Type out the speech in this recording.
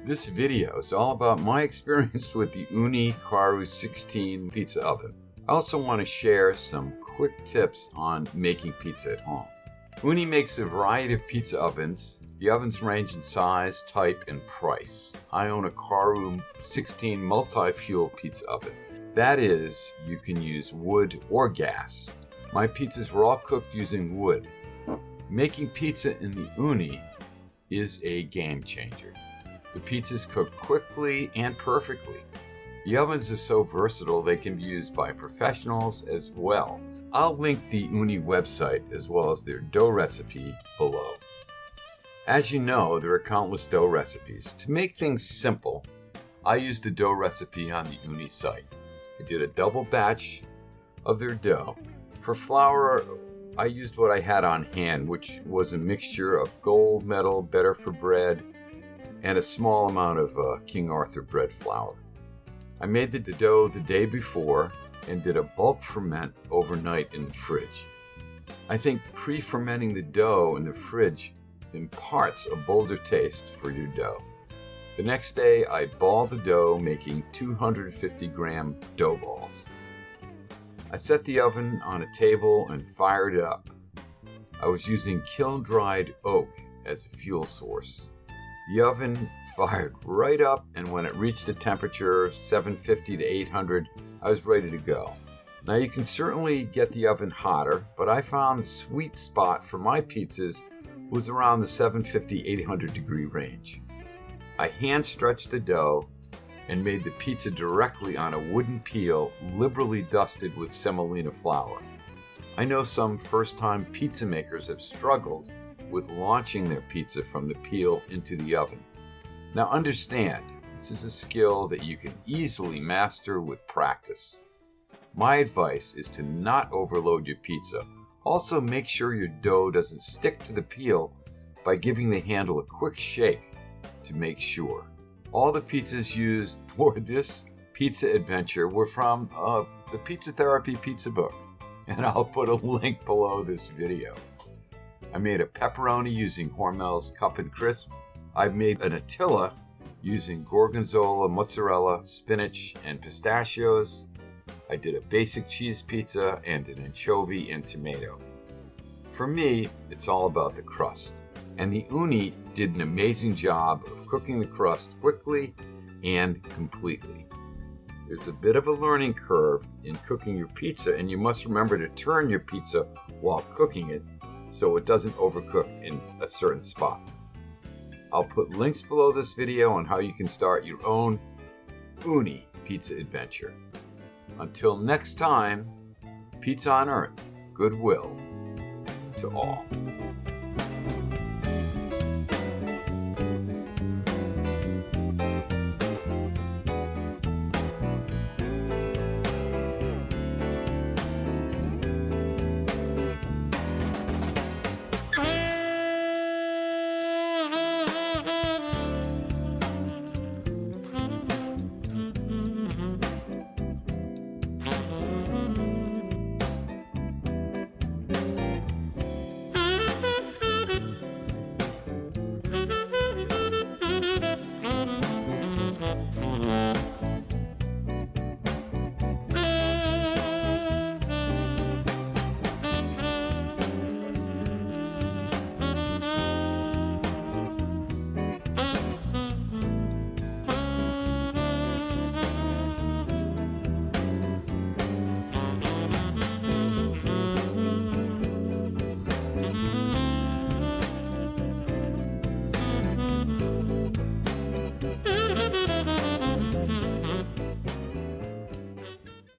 This video is all about my experience with the Ooni Karu 16 pizza oven. I also want to share some quick tips on making pizza at home. Ooni makes a variety of pizza ovens. The ovens range in size, type, and price. I own a Karu 16 multi-fuel pizza oven. That is, you can use wood or gas. My pizzas were all cooked using wood. Making pizza in the Ooni is a game changer. The pizzas cook quickly and perfectly. The ovens are so versatile they can be used by professionals as well. I'll link the Ooni website as well as their dough recipe below. As you know, there are countless dough recipes. To make things simple, I used the dough recipe on the Ooni site. I did a double batch of their dough. For flour, I used what I had on hand, which was a mixture of gold medal, better for bread, and a small amount of King Arthur bread flour. I made the dough the day before and did a bulk ferment overnight in the fridge. I think pre-fermenting the dough in the fridge imparts a bolder taste for your dough. The next day, I balled the dough, making 250-gram dough balls. I set the oven on a table and fired it up. I was using kiln-dried oak as a fuel source. The oven fired right up, and when it reached a temperature of 750 to 800, I was ready to go. Now you can certainly get the oven hotter, but I found the sweet spot for my pizzas was around the 750-800 degree range. I hand stretched the dough and made the pizza directly on a wooden peel liberally dusted with semolina flour. I know some first-time pizza makers have struggled with launching their pizza from the peel into the oven. Now understand, this is a skill that you can easily master with practice. My advice is to not overload your pizza. Also, make sure your dough doesn't stick to the peel by giving the handle a quick shake to make sure. All the pizzas used for this pizza adventure were from the Pizza Therapy pizza book, and I'll put a link below this video. I made a pepperoni using Hormel's Cup and Crisp. I've made an Attila using gorgonzola, mozzarella, spinach, and pistachios. I did a basic cheese pizza and an anchovy and tomato. For me, it's all about the crust, and the Ooni did an amazing job of cooking the crust quickly and completely. There's a bit of a learning curve in cooking your pizza, and you must remember to turn your pizza while cooking it so it doesn't overcook in a certain spot. I'll put links below this video on how you can start your own Ooni pizza adventure. Until next time, pizza on earth, goodwill to all.